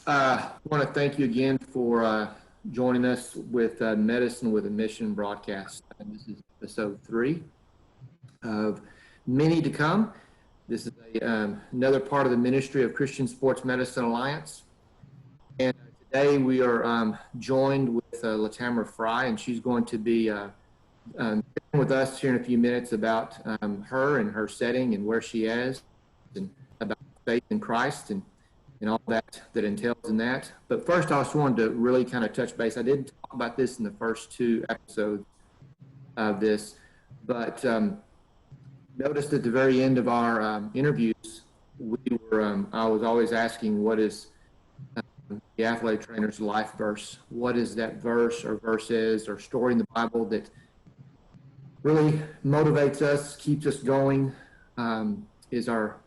I want to thank you again for joining us with Medicine with a Mission broadcast. This is episode 3 of many to come. This is another part of the ministry of Christian Sports Medicine Alliance. And today we are joined with Latamara Fry, and she's going to be sharing with us here in a few minutes about her and her setting and where she is, and about faith in Christ and all that entails in that. But first, I just wanted to really kind of touch base. I did talk about this in the first 2 episodes of this, but noticed at the very end of our interviews, I was always asking, what is the athletic trainer's life verse? What is that verse or verses or story in the Bible that really motivates us, keeps us going, is our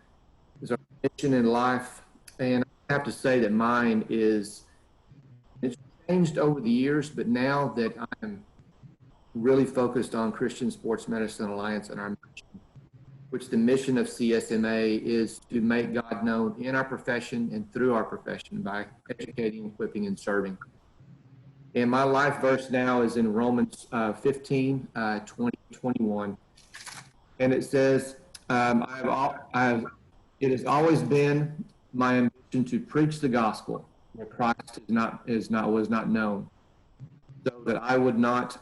mission in life? And I have to say that mine it's changed over the years, but now that I'm really focused on Christian Sports Medicine Alliance and our mission, which the mission of CSMA is to make God known in our profession and through our profession by educating, equipping, and serving. And my life verse now is in Romans 15, 20, 21. And it says, it has always been my ambition to preach the gospel where Christ was not known, so that I would not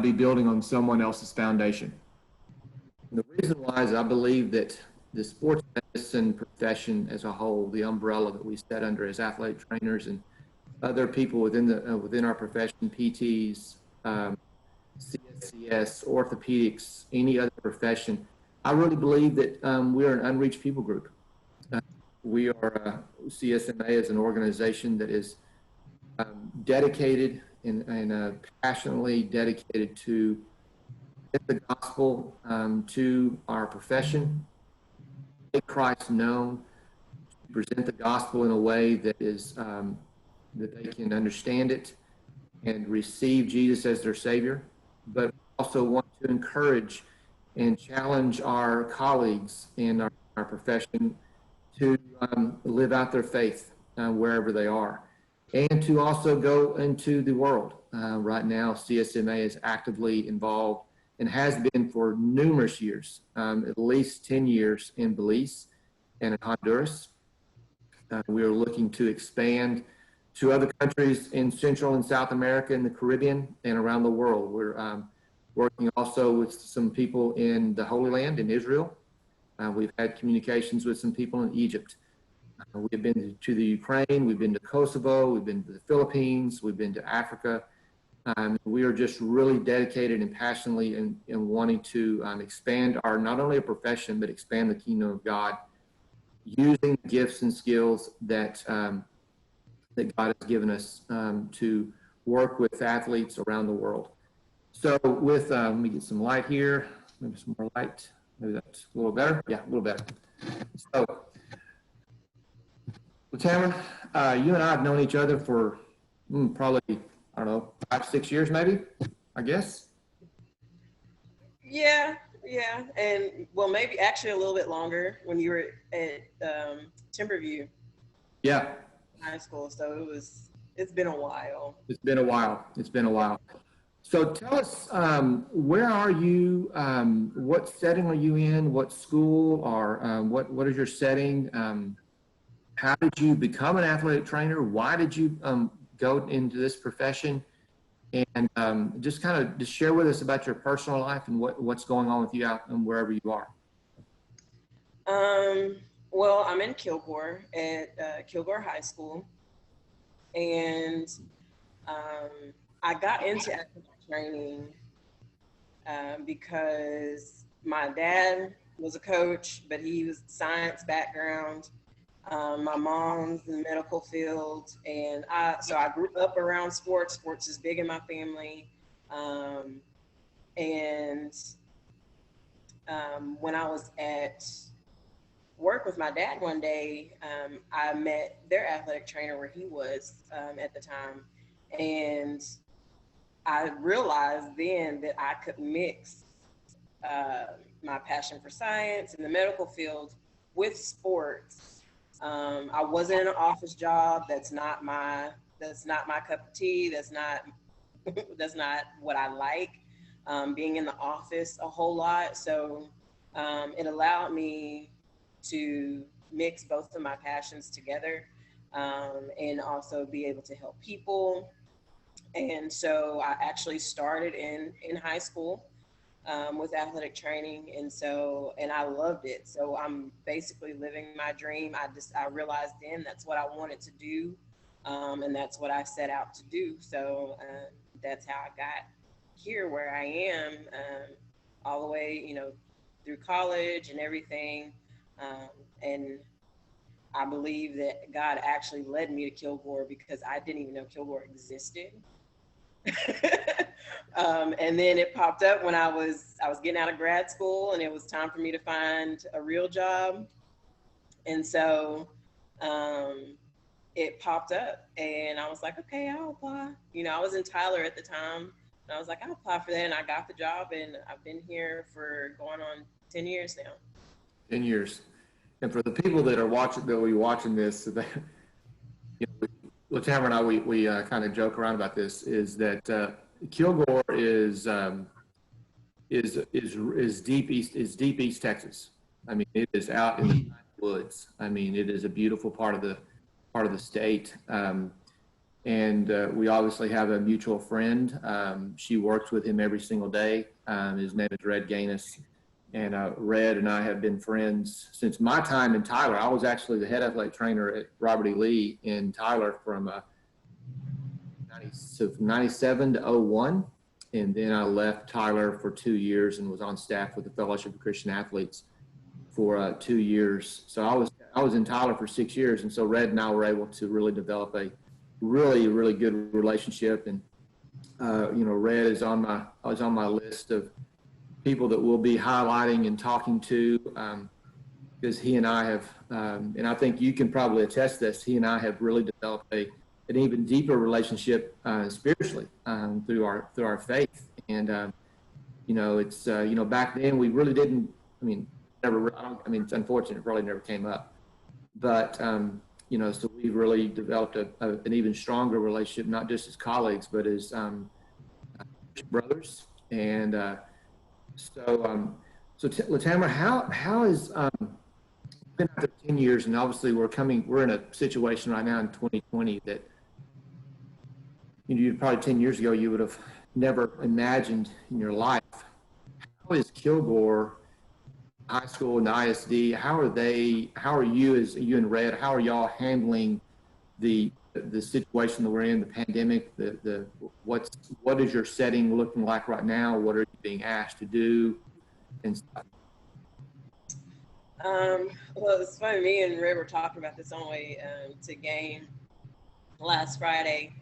be building on someone else's foundation. And the reason why is I believe that the sports medicine profession as a whole, the umbrella that we set under as athletic trainers and other people within our profession, PTs, CSCS, orthopedics, any other profession, I really believe that we are an unreached people group. We are CSMA is an organization that is dedicated and passionately dedicated to get the gospel to our profession, make Christ known, present the gospel in a way that is that they can understand it and receive Jesus as their Savior, but also want to encourage and challenge our colleagues in our profession to live out their faith wherever they are, and to also go into the world. Right now, CSMA is actively involved and has been for numerous years, at least 10 years in Belize and in Honduras. We are looking to expand to other countries in Central and South America and the Caribbean and around the world. We're working also with some people in the Holy Land in Israel. We've had communications with some people in Egypt. We've been to the Ukraine, we've been to Kosovo, we've been to the Philippines, we've been to Africa. We are just really dedicated and passionately in wanting to expand not only a profession, but expand the kingdom of God using gifts and skills that God has given us to work with athletes around the world. So let me get some light here, maybe some more light. Maybe that's a little better. Yeah, a little better. So, Latamara, you and I have known each other for probably, I don't know, 5-6 years maybe, I guess. Yeah. And well, maybe actually a little bit longer when you were at Timberview. Yeah. High school. So it's been a while. It's been a while. So tell us, where are you? What setting are you in? What school? Or what is your setting? How did you become an athletic trainer? Why did you go into this profession? And just share with us about your personal life and what's going on with you out and wherever you are. Well, I'm in Kilgore at Kilgore High School, and I got into athletic training because my dad was a coach, but he was science background. My mom's in the medical field, and so I grew up around sports. Sports is big in my family, and when I was at work with my dad one day, I met their athletic trainer where he was at the time, and I realized then that I could mix my passion for science and the medical field with sports I wasn't in an office job. That's not my cup of tea. That's not what I like. Being in the office a whole lot. So it allowed me to mix both of my passions together, and also be able to help people. And so I actually started in high school, with athletic training, and I loved it. So I'm basically living my dream. I realized then that's what I wanted to do, and that's what I set out to do. So that's how I got here where I am, all the way, through college and everything. Um, and I believe that God actually led me to Kilgore because I didn't even know Kilgore existed. And then it popped up when I was getting out of grad school, and it was time for me to find a real job. And so um, it popped up, and I was like, okay, I'll apply. I was in Tyler at the time, and I was like, I'll apply for that, and I got the job, and I've been here for going on 10 years now. 10 years. And for the people that are watching, that will be watching this, Latamara and I, we kind of joke around about this, is that Kilgore is deep East Texas. I mean, it is out in the woods. I mean, it is a beautiful part of the state. And we obviously have a mutual friend. She works with him every single day. His name is Red Gaines. And Red and I have been friends since my time in Tyler. I was actually the head athletic trainer at Robert E. Lee in Tyler from 97 to 01. And then I left Tyler for 2 years and was on staff with the Fellowship of Christian Athletes for 2 years. So I was in Tyler for 6 years. And so Red and I were able to really develop a really, really good relationship. And, Red is on my list of people that we'll be highlighting and talking to, because he and I have, and I think you can probably attest this, he and I have really developed an even deeper relationship spiritually through our faith. And, it's, back then we really didn't, it's unfortunate, it probably never came up. But, so we've really developed an even stronger relationship, not just as colleagues, but as brothers. And Latamara, how is been out there 10 years, and obviously we're in a situation right now in 2020 that you probably 10 years ago you would have never imagined in your life. How is Kilgore High School and the ISD? How are you and Red? How are y'all handling the situation that we're in, the pandemic? What is your setting looking like right now? What are you being asked to do and stuff? Well, it's funny. Me and Red were talking about this on the way to game last Friday,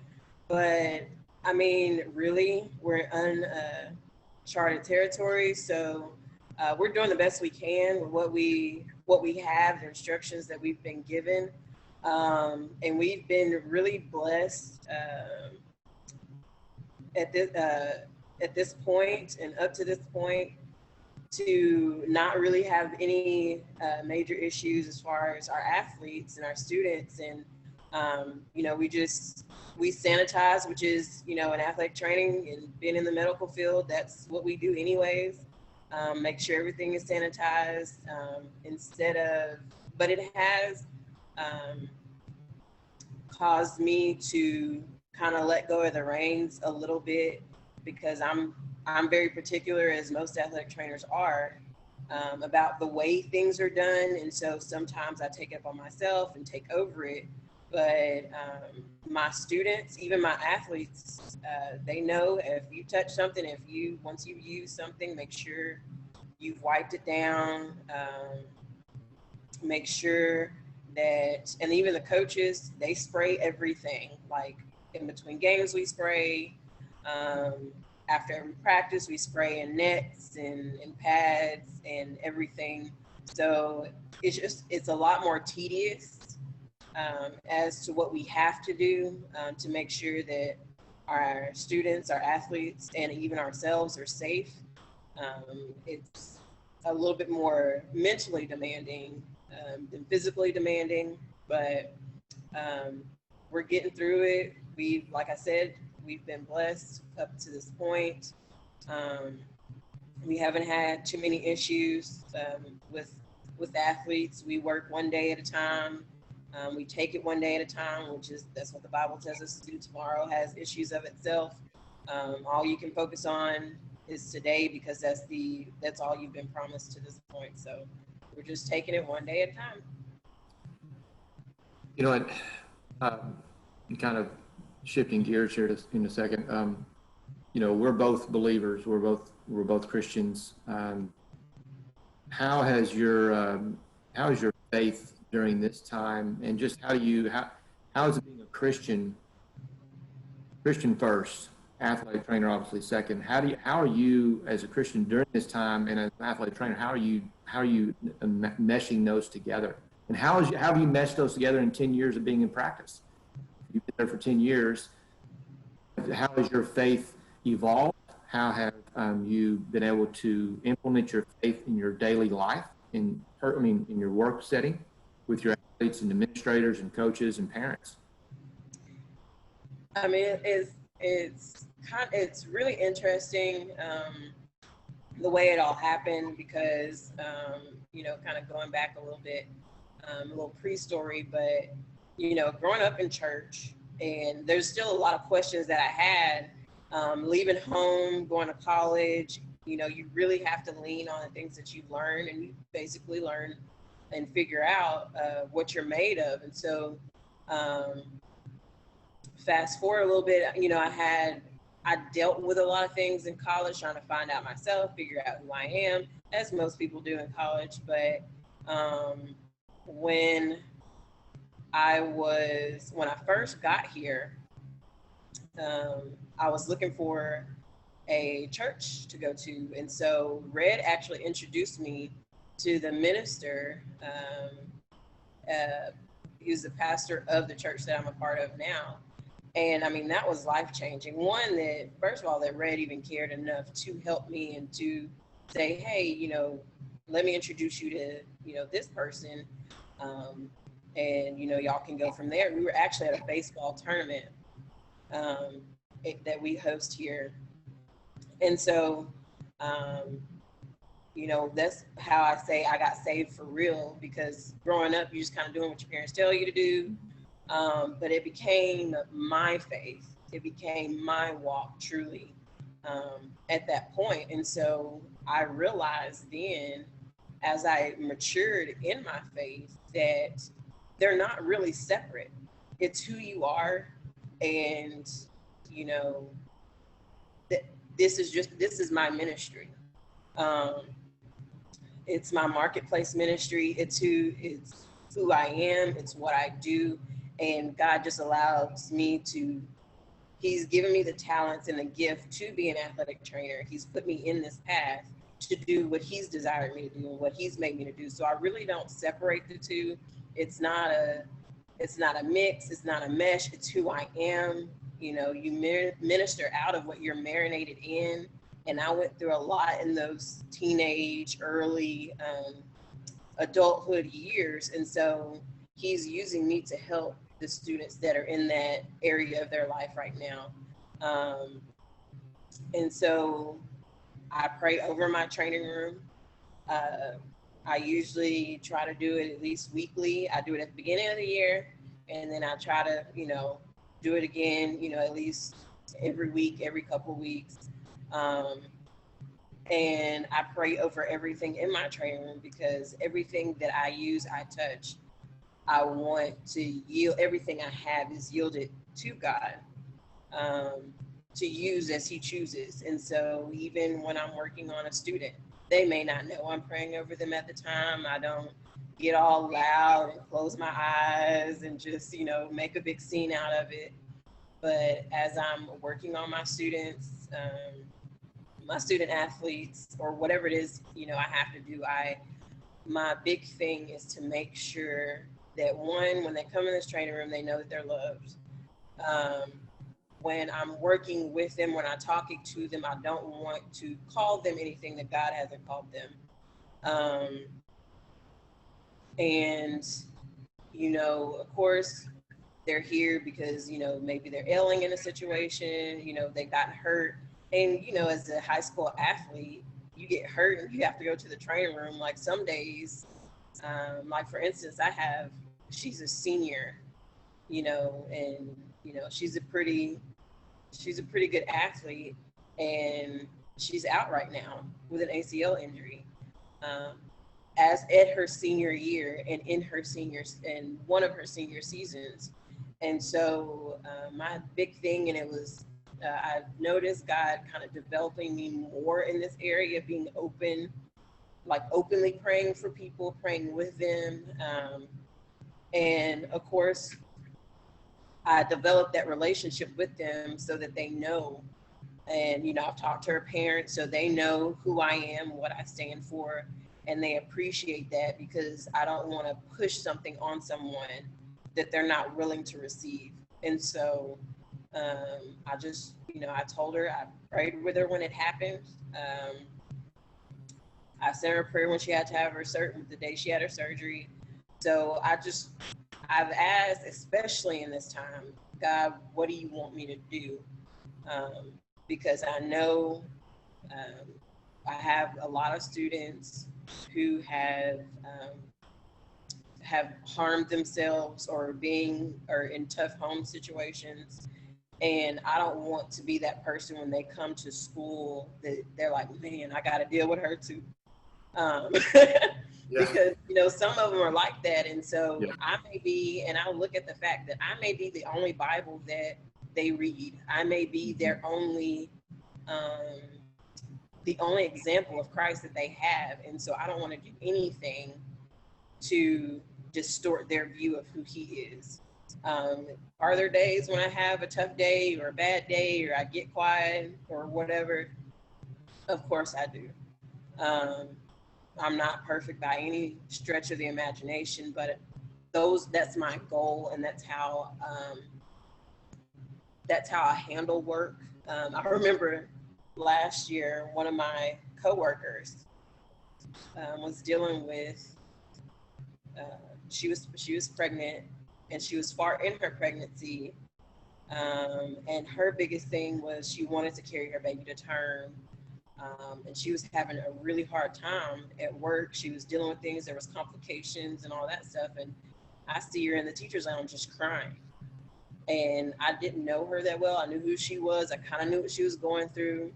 but I mean, really, we're in uncharted territory. So we're doing the best we can with what we have, the instructions that we've been given, and we've been really blessed at this point and up to this point to not really have any major issues as far as our athletes and our students. And we sanitize, which is in athletic training and being in the medical field, that's what we do anyways. Make sure everything is sanitized, but it has caused me to kind of let go of the reins a little bit, because I'm very particular, as most athletic trainers are, about the way things are done. And so sometimes I take it upon myself and take over it. But my students, even my athletes, they know if you touch something, once you use something, make sure you've wiped it down. Make sure that, and even the coaches, they spray everything. Like in between games, we spray. After every practice, we spray in nets and pads and everything. So it's a lot more tedious as to what we have to do to make sure that our students, our athletes, and even ourselves are safe. It's a little bit more mentally demanding been physically demanding, but we're getting through it. Like I said, we've been blessed up to this point. We haven't had too many issues with athletes. We work one day at a time. We take it one day at a time, that's what the Bible tells us to do. Tomorrow has issues of itself. All you can focus on is today, because that's all you've been promised to this point. So we're just taking it one day at a time. You know what? Kind of shifting gears here in a second. You know, we're both believers. We're both Christians. How has your faith during this time, and just how is it being a Christian first, athletic trainer obviously second? How are you as a Christian during this time, and as an athletic trainer, how are you meshing those together? And how have you meshed those together in 10 years of being in practice? You've been there for 10 years. How has your faith evolved? How have you been able to implement your faith in your daily life, in your work setting with your athletes and administrators and coaches and parents? I mean, it's really interesting the way it all happened, because you know, kind of going back a little bit, a little pre-story, but you know, growing up in church, and there's still a lot of questions that I had. Leaving home, going to college, you know, you really have to lean on the things that you've learned, and you basically learn and figure out what you're made of. And so fast forward a little bit, you know, I dealt with a lot of things in college, trying to find out myself, figure out who I am, as most people do in college. But when I first got here, I was looking for a church to go to. And so Red actually introduced me to the minister. He was the pastor of the church that I'm a part of now. And I mean, that was life-changing. One, that first of all, that Red even cared enough to help me and to say, hey, you know, let me introduce you to, you know, this person. And, you know, y'all can go from there. We were actually at a baseball tournament that we host here. And so, you know, that's how I say I got saved for real, because growing up, you're just kind of doing what your parents tell you to do. But it became my faith. It became my walk, truly, at that point. And so I realized then, as I matured in my faith, that they're not really separate. It's who you are. And, you know, this is my ministry. It's my marketplace ministry. It's who I am. It's what I do. And God just allows me He's given me the talents and the gift to be an athletic trainer. He's put me in this path to do what He's desired me to do and what He's made me to do. So I really don't separate the two. It's not a mix. It's not a mesh. It's who I am. You know, you minister out of what you're marinated in. And I went through a lot in those teenage, early adulthood years. And so He's using me to help the students that are in that area of their life right now. And so I pray over my training room. I usually try to do it at least weekly. I do it at the beginning of the year, and then I try to, you know, do it again, you know, at least every week, every couple weeks. And I pray over everything in my training room, because everything that I use, I touch, I want to yield. Everything I have is yielded to God, to use as He chooses. And so even when I'm working on a student, they may not know I'm praying over them at the time. I don't get all loud and close my eyes and just, you know, make a big scene out of it. But as I'm working on my students, my student athletes, or whatever it is, you know, I have to do, my big thing is to make sure that, one, when they come in this training room, they know that they're loved. When I'm working with them, when I'm talking to them, I don't want to call them anything that God hasn't called them. And, of course, they're here because, maybe they're ailing in a situation, they got hurt. And, as a high school athlete, you get hurt and you have to go to the training room. Like some days, like for instance, she's a senior, and, she's a pretty good athlete, and she's out right now with an ACL injury. Um, as at her senior year and in one of her senior seasons. And so my big thing, and it was, I've noticed God kind of developing me more in this area, being open, like openly praying for people, praying with them. And of course, I developed that relationship with them so that they know. And, I've talked to her parents so they know who I am, what I stand for, and they appreciate that, because I don't want to push something on someone that they're not willing to receive. And so I just, I told her, I prayed with her when it happened. I sent her a prayer when she had to have the day she had her surgery. So I've asked, especially in this time, God, what do you want me to do? Because I know I have a lot of students who have harmed themselves or in tough home situations. And I don't want to be that person when they come to school that they're like, man, I got to deal with her too. Because, some of them are like that. And so I may be, and I look at the fact that I may be the only Bible that they read. I may be their only, the only example of Christ that they have. And so I don't want to do anything to distort their view of who he is. Are there days when I have a tough day or a bad day or I get quiet or whatever? Of course I do. I'm not perfect by any stretch of the imagination, but that's my goal, and that's how I handle work. I remember last year, one of my coworkers was dealing with. She was pregnant, and she was far in her pregnancy, and her biggest thing was she wanted to carry her baby to term. And she was having a really hard time at work. She was dealing with things. There was complications and all that stuff. And I see her in the teacher's lounge just crying. And I didn't know her that well. I knew who she was. I kind of knew what she was going through.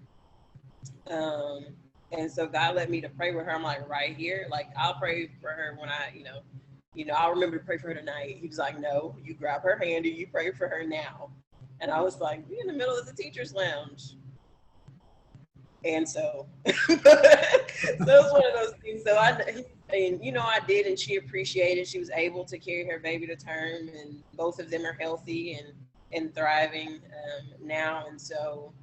And so God led me to pray with her. I'm like, right here, like I'll pray for her when I'll remember to pray for her tonight. He was like, no, you grab her hand and you pray for her now. And I was like, we in the middle of the teacher's lounge. And so, so it was one of those things. So I did, and she appreciated. She was able to carry her baby to term, and both of them are healthy and thriving now. And so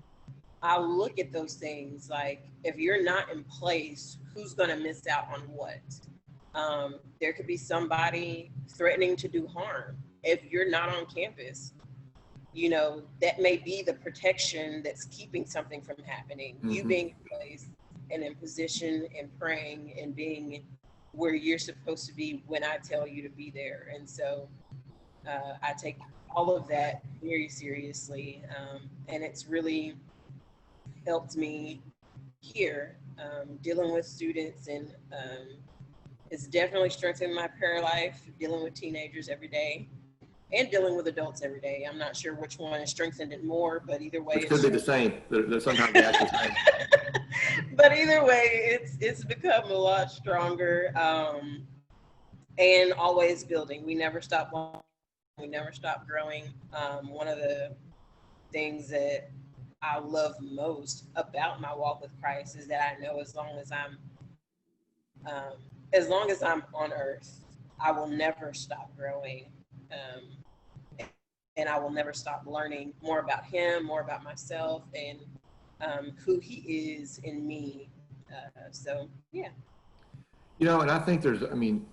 I look at those things like, if you're not in place, who's going to miss out on what? There could be somebody threatening to do harm if you're not on campus. That may be the protection that's keeping something from happening. Mm-hmm. You being in place and in position and praying and being where you're supposed to be when I tell you to be there. And so I take all of that very seriously. And it's really helped me here dealing with students, and it's definitely strengthened my prayer life, dealing with teenagers every day. And dealing with adults every day. I'm not sure which one has strengthened it more, but either way, it could be the same. They're sometimes they act the same. But either way, it's become a lot stronger, and always building. We never stop learning. We never stop growing. One of the things that I love most about my walk with Christ is that I know as long as I'm on earth, I will never stop growing. And I will never stop learning more about him, more about myself, and who he is in me. So, yeah. And I think you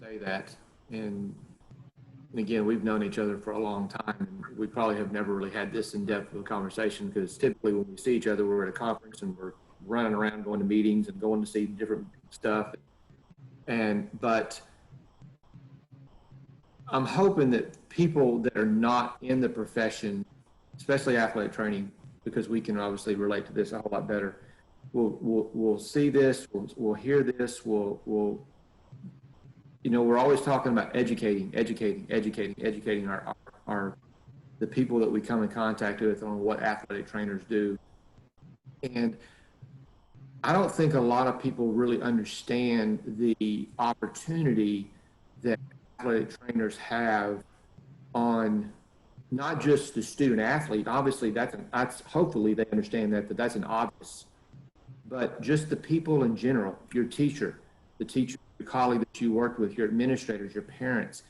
say that, and again, we've known each other for a long time, and we probably have never really had this in-depth of a conversation, because typically when we see each other, we're at a conference and we're running around, going to meetings and going to see different stuff. But I'm hoping that people that are not in the profession, especially athletic training, because we can obviously relate to this a whole lot better, will see this, will hear this, will we're always talking about educating our the people that we come in contact with on what athletic trainers do. And I don't think a lot of people really understand the opportunity that athletic trainers have on not just the student athlete. Obviously, that's hopefully they understand that's an obvious, but just the people in general, your teacher, your colleague that you worked with, your administrators, your parents.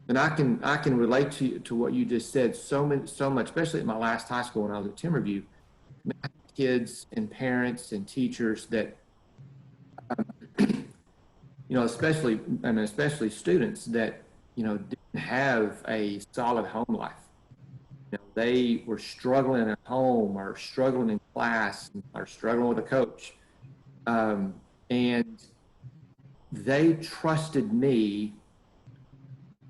And I can relate to what you just said so much, especially at my last high school when I was at Timberview. Kids and parents and teachers that, especially students that, didn't have a solid home life. They were struggling at home or struggling in class or struggling with a coach. And they trusted me,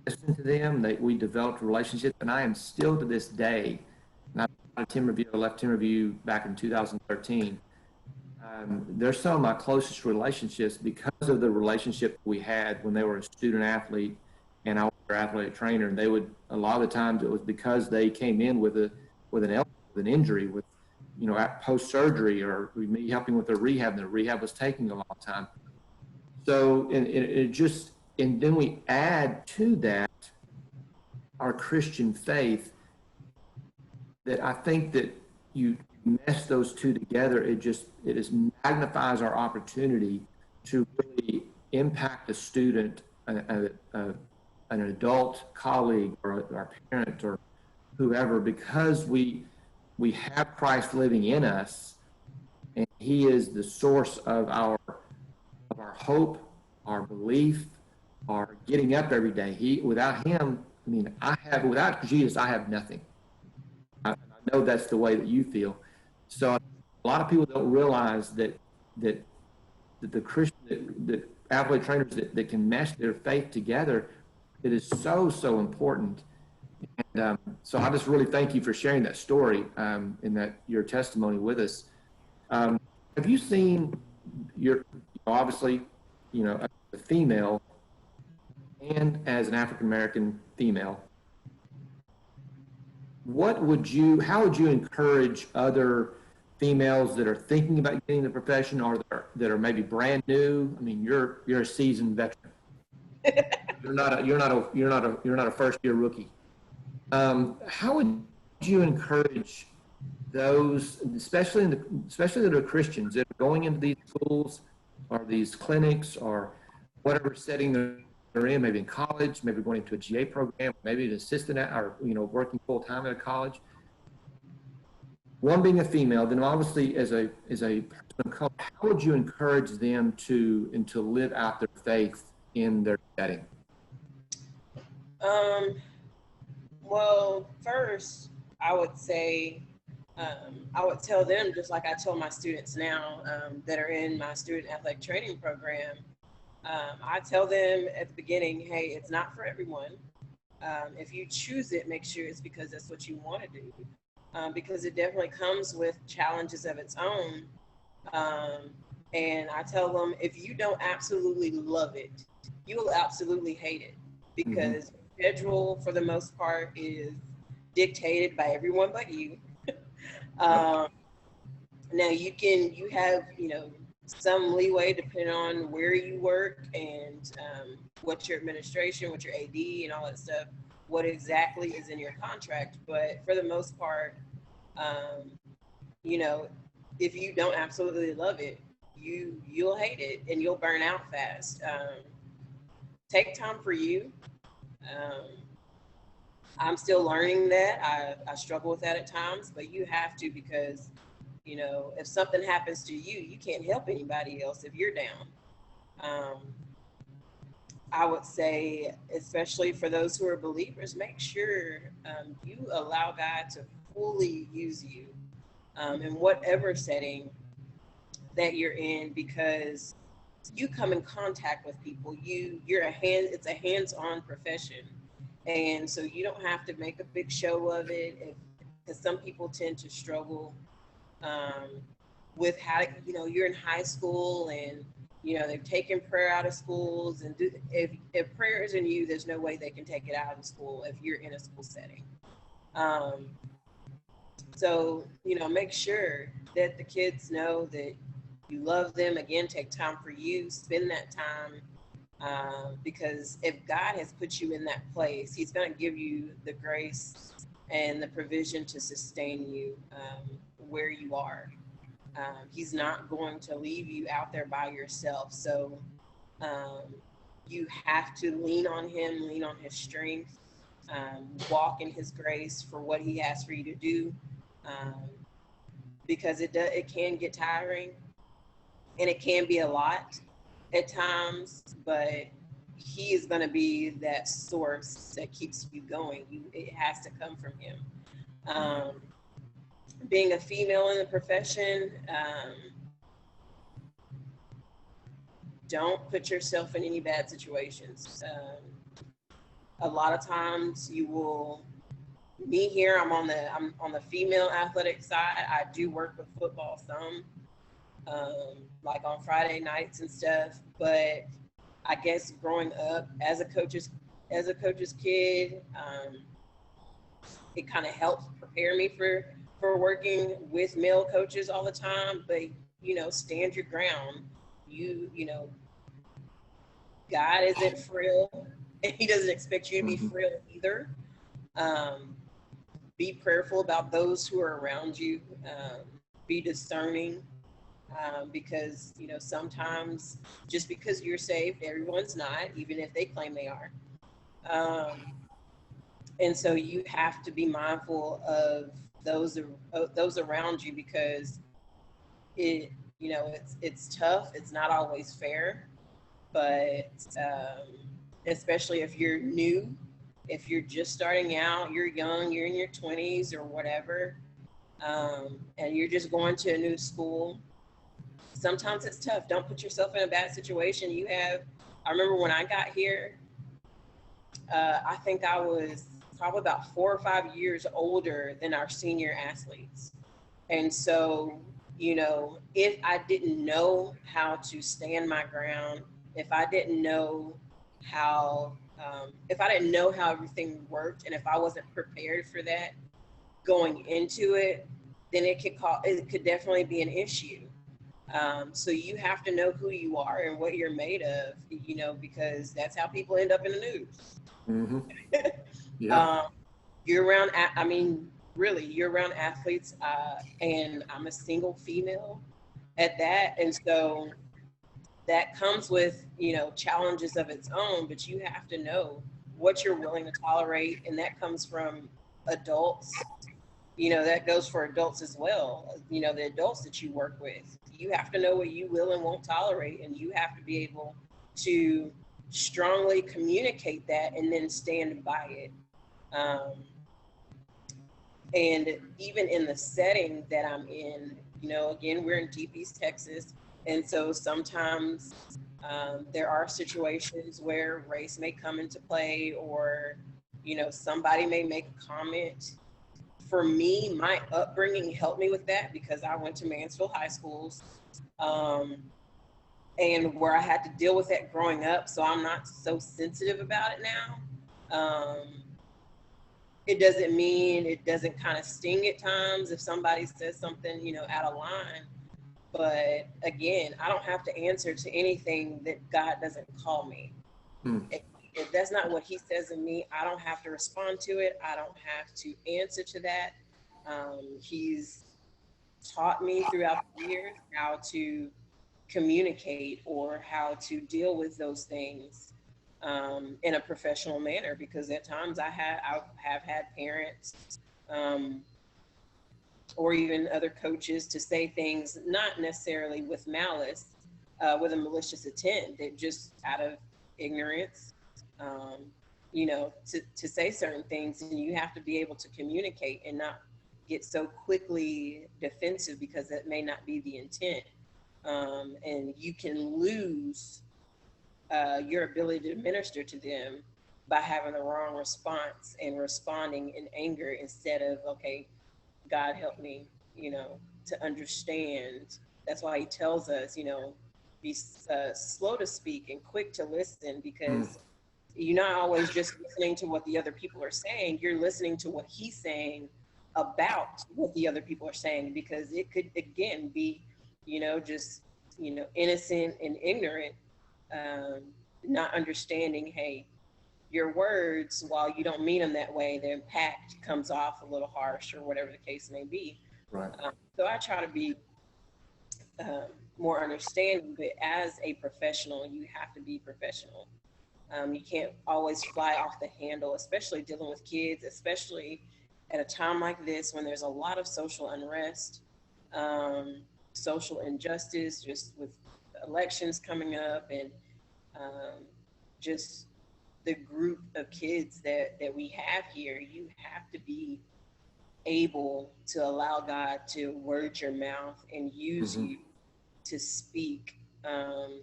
listened to them. We developed a relationship, and I am still to this day. And I left Timberview back in 2013. They're some of my closest relationships because of the relationship we had when they were a student athlete and I was their athletic trainer. And they would, a lot of the times it was because they came in with an injury, with, post surgery, or me helping with their rehab, and their rehab was taking a long time. So, and then we add to that our Christian faith, that I think that you mesh those two together, it magnifies our opportunity to really impact a student, an adult colleague, or our parent, or whoever, because we have Christ living in us, and He is the source of our hope, our belief, our getting up every day. Without Him, without Jesus, I have nothing. I know that's the way that you feel. So a lot of people don't realize that the Christian, that athlete trainers that can mesh their faith together, it is so important. And so I just really thank you for sharing that story, and that your testimony with us. Have you seen obviously, as a female and as an African American female, how would you encourage other females that are thinking about getting the profession, or that are maybe brand new? I mean, you're a seasoned veteran. You're not a first year rookie. How would you encourage those, especially that are Christians, that are going into these schools or these clinics or whatever setting they're in, maybe in college, maybe going into a GA program, maybe an assistant or working full time at a college? One being a female, then obviously as a person of color, how would you encourage them to live out their faith in their setting? Well, first, I would say, I would tell them, just like I tell my students now that are in my student athletic training program, I tell them at the beginning, hey, it's not for everyone. If you choose it, make sure it's because that's what you want to do, because it definitely comes with challenges of its own. And I tell them, if you don't absolutely love it, you will absolutely hate it, because schedule for the most part is dictated by everyone but you. Now you have some leeway depending on where you work and what your administration, what your AD and all that stuff, what exactly is in your contract. But for the most part, if you don't absolutely love it, you'll hate it and you'll burn out fast. Take time for you. I'm still learning that. I struggle with that at times, but you have to, because, if something happens to you, you can't help anybody else if you're down. I would say, especially for those who are believers, make sure you allow God to fully use you in whatever setting that you're in, because you come in contact with people. It's a hands-on profession. And so you don't have to make a big show of it, because some people tend to struggle um, with how, you're in high school and, they've taken prayer out of schools, and if prayer is in you, there's no way they can take it out of school if you're in a school setting. Um, so, make sure that the kids know that you love them. Again, take time for you, spend that time, because if God has put you in that place, He's going to give you the grace and the provision to sustain you where you are. He's not going to leave you out there by yourself. So you have to lean on Him, lean on His strength, walk in His grace for what He has for you to do, because it can get tiring, and it can be a lot at times, but He is going to be that source that keeps you going. It has to come from Him. Being a female in the profession, don't put yourself in any bad situations. A lot of times you will, me here, I'm on the female athletic side. I do work with football some, like on Friday nights and stuff, but I guess growing up as a coach's kid, it kind of helps prepare me for working with male coaches all the time. But stand your ground. God isn't frail, and He doesn't expect you to be frail either. Be prayerful about those who are around you. Be discerning, because sometimes just because you're saved, everyone's not, even if they claim they are. And so you have to be mindful of those around you, because it's tough. It's not always fair, but especially if you're new, if you're just starting out, you're young, you're in your 20s or whatever, and you're just going to a new school. Sometimes it's tough. Don't put yourself in a bad situation. I remember when I got here, I think I was probably about 4 or 5 years older than our senior athletes. And so, if I didn't know how to stand my ground, if I didn't know how everything worked, and if I wasn't prepared for that going into it, then it could definitely be an issue. So you have to know who you are and what you're made of, because that's how people end up in the news. Mm-hmm. Yeah. You're around athletes, and I'm a single female at that. And so that comes with, challenges of its own, but you have to know what you're willing to tolerate. And that comes from adults, that goes for adults as well. The adults that you work with, you have to know what you will and won't tolerate. And you have to be able to strongly communicate that and then stand by it. And even in the setting that I'm in, again, we're in Deep East Texas. And so sometimes there are situations where race may come into play, or, somebody may make a comment. For me, my upbringing helped me with that, because I went to Mansfield High Schools, and where I had to deal with that growing up. So I'm not so sensitive about it now. It doesn't mean it doesn't kind of sting at times if somebody says something, out of line. But again, I don't have to answer to anything that God doesn't call me. If that's not what He says of me, I don't have to respond to it. I don't have to answer to that. He's taught me throughout the years how to communicate or how to deal with those things in a professional manner, because at times I have had parents or even other coaches to say things not necessarily with malice, with a malicious intent, that just out of ignorance, to say certain things. And you have to be able to communicate and not get so quickly defensive, because that may not be the intent. and you can lose your ability to minister to them by having the wrong response and responding in anger instead of, okay, God help me, to understand. That's why he tells us, be slow to speak and quick to listen, Mm. because you're not always just listening to what the other people are saying. You're listening to what he's saying about what the other people are saying, because it could, again, be, just, innocent and ignorant, um, not understanding, hey, your words, while you don't mean them that way, the impact comes off a little harsh or whatever the case may be. Right. So I try to be um, more understanding, but as a professional, you have to be professional. You can't always fly off the handle, especially dealing with kids, especially at a time like this when there's a lot of social unrest, um, social injustice, just with elections coming up, and um, just the group of kids that we have here. You have to be able to allow God to word your mouth and use Mm-hmm. you to um,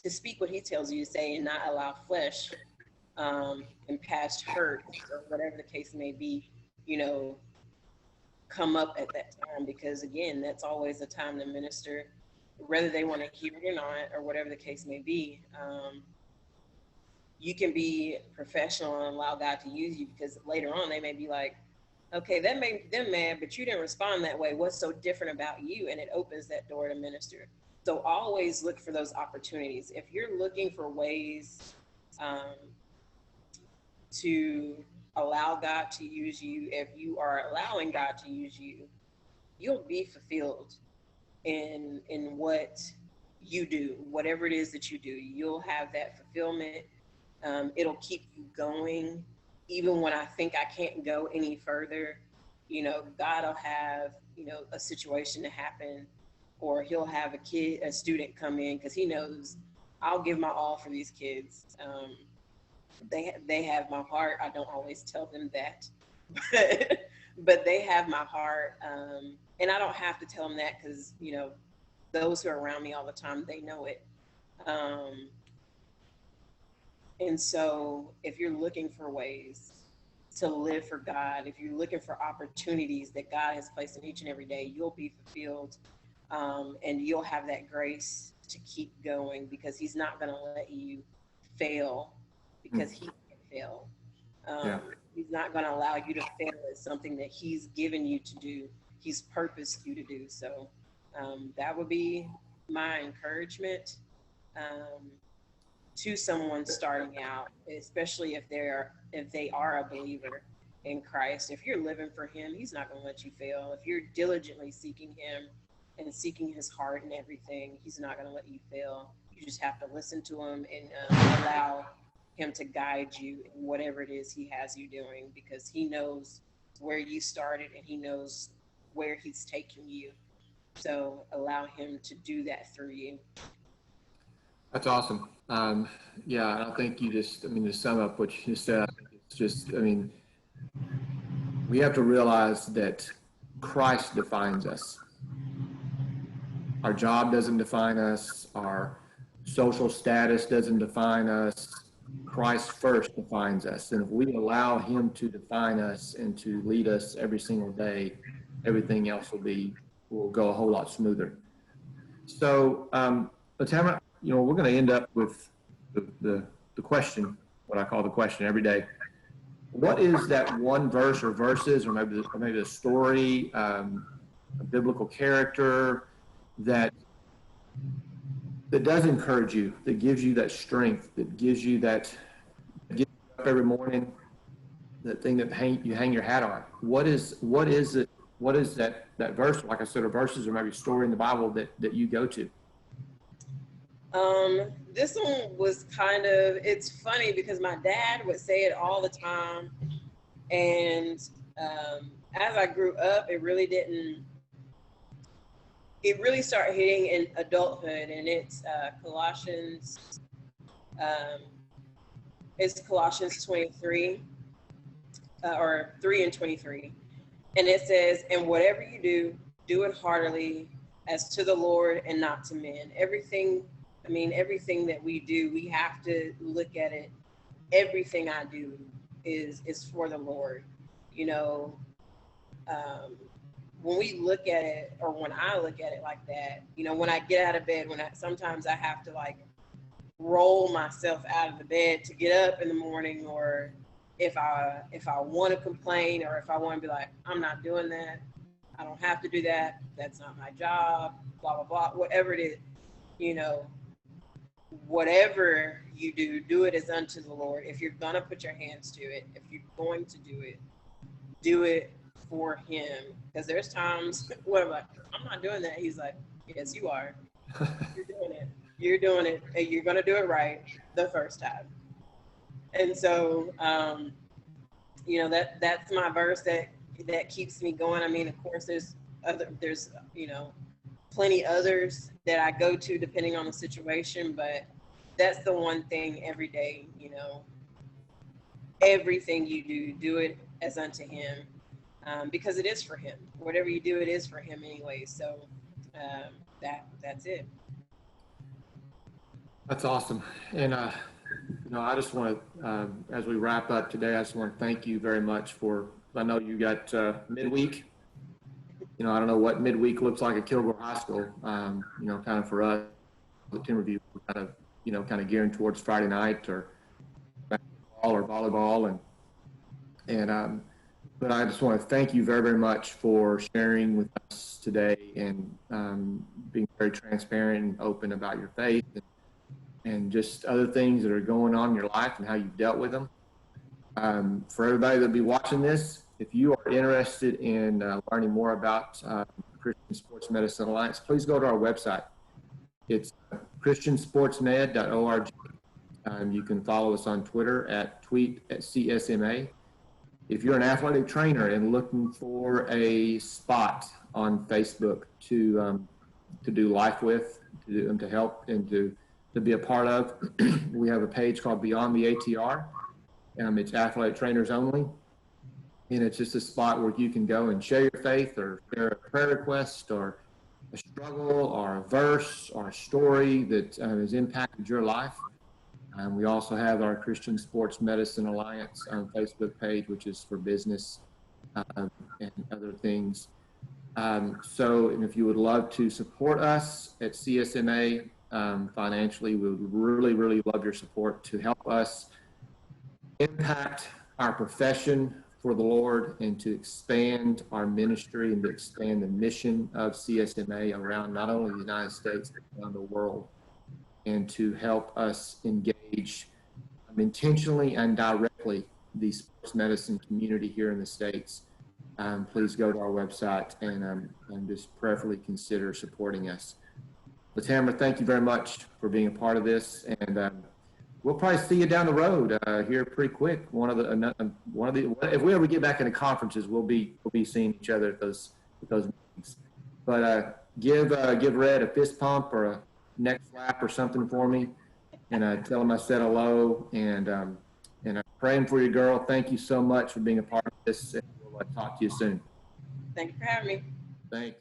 speak what he tells you to say, and not allow flesh and past hurt or whatever the case may be, come up at that time. Because again, that's always a time to minister, whether they want to hear it or not, or whatever the case may be. You can be professional and allow God to use you, because later on they may be like, okay, that made them mad, but you didn't respond that way. What's so different about you? And it opens that door to minister. So always look for those opportunities. If you're looking for ways um, to allow God to use you, if you are allowing God to use you, you'll be fulfilled in what you do, whatever it is that you do. You'll have that fulfillment. It'll keep you going, even when I think I can't go any further. God will have a situation to happen, or he'll have a student come in, because he knows I'll give my all for these kids. They have my heart. I don't always tell them that, but they have my heart, and I don't have to tell them that, because those who are around me all the time, they know it. Um, and so, if you're looking for ways to live for God, if you're looking for opportunities that God has placed in each and every day, you'll be fulfilled, and you'll have that grace to keep going, because He's not going to let you fail, because He can't fail. Yeah. He's not going to allow you to fail at something that He's given you to do. He's purposed you to do. So that would be my encouragement um, to someone starting out, especially if they are a believer in Christ. If you're living for Him, He's not going to let you fail. If you're diligently seeking Him and seeking His heart and everything, He's not going to let you fail. You just have to listen to Him and allow Him to guide you in whatever it is He has you doing, because He knows where you started and He knows where He's taking you. So allow Him to do that through you. That's awesome. Yeah, I think to sum up what you said, it's just, we have to realize that Christ defines us. Our job doesn't define us. Our social status doesn't define us. Christ first defines us. And if we allow Him to define us and to lead us every single day, everything else will go a whole lot smoother. So, Tamara, we're going to end up with the question, what I call the question every day. What is that one verse or verses, or maybe a story, a biblical character that does encourage you, that gives you that strength, that gives you that, gets you up every morning, that thing that you hang your hat on? What is it? What is that verse, like I said, or verses, or maybe a story in the Bible that you go to? This one was it's funny, because my dad would say it all the time. And as I grew up, it really started hitting in adulthood. And it's Colossians 23, or 3:23. And it says, and whatever you do, do it heartily as to the Lord and not to men. Everything that we do, we have to look at it. Everything I do is for the Lord. You know, when we look at it, or when I look at it like that, you know, when I get out of bed, sometimes I have to like roll myself out of the bed to get up in the morning, or if I want to complain, or if I want to be like, I'm not doing that, I don't have to do that, that's not my job, blah blah blah, whatever it is, you know, whatever you do it as unto the Lord. If you're gonna put your hands to it, if you're going to do it for Him. Because there's times where I'm like, I'm not doing that. He's like, yes, you are. You're doing it. You're doing it, and you're gonna do it right the first time. And so, you know, that's my verse that keeps me going. I mean, of course, there's you know, plenty others that I go to depending on the situation, but that's the one thing every day, you know, everything you do it as unto Him, because it is for Him. Whatever you do, it is for Him anyway. So that's it. That's awesome. And, you know, I just want to, as we wrap up today, I just want to thank you very much I know you got midweek. You know, I don't know what midweek looks like at Kilgore High School. You know, kind of for us, the Timberview, we're kind of, you know, kind of gearing towards Friday night or basketball or volleyball. But I just want to thank you very, very much for sharing with us today and being very transparent and open about your faith and just other things that are going on in your life and how you've dealt with them. For everybody that'll be watching this, if you are interested in learning more about Christian Sports Medicine Alliance, please go to our website. It's christiansportsmed.org. You can follow us on Twitter tweet at CSMA. If you're an athletic trainer and looking for a spot on Facebook to do life with, to help and to be a part of, we have a page called Beyond the ATR. It's athletic trainers only. And it's just a spot where you can go and share your faith or share a prayer request or a struggle or a verse or a story that has impacted your life. We also have our Christian Sports Medicine Alliance Facebook page, which is for business and other things. So, and if you would love to support us at CSMA financially, we would really, really love your support to help us impact our profession for the Lord and to expand our ministry and to expand the mission of CSMA around not only the United States, but around the world, and to help us engage intentionally and directly the sports medicine community here in the States. Please go to our website and just prayerfully consider supporting us. But Tamara, thank you very much for being a part of this, and we'll probably see you down the road here pretty quick. If we ever get back into conferences, we'll be seeing each other at those meetings. But give Red a fist pump or a neck slap or something for me, and tell him I said hello. And I'm praying for you, girl. Thank you so much for being a part of this. And we'll talk to you soon. Thank you for having me. Thanks.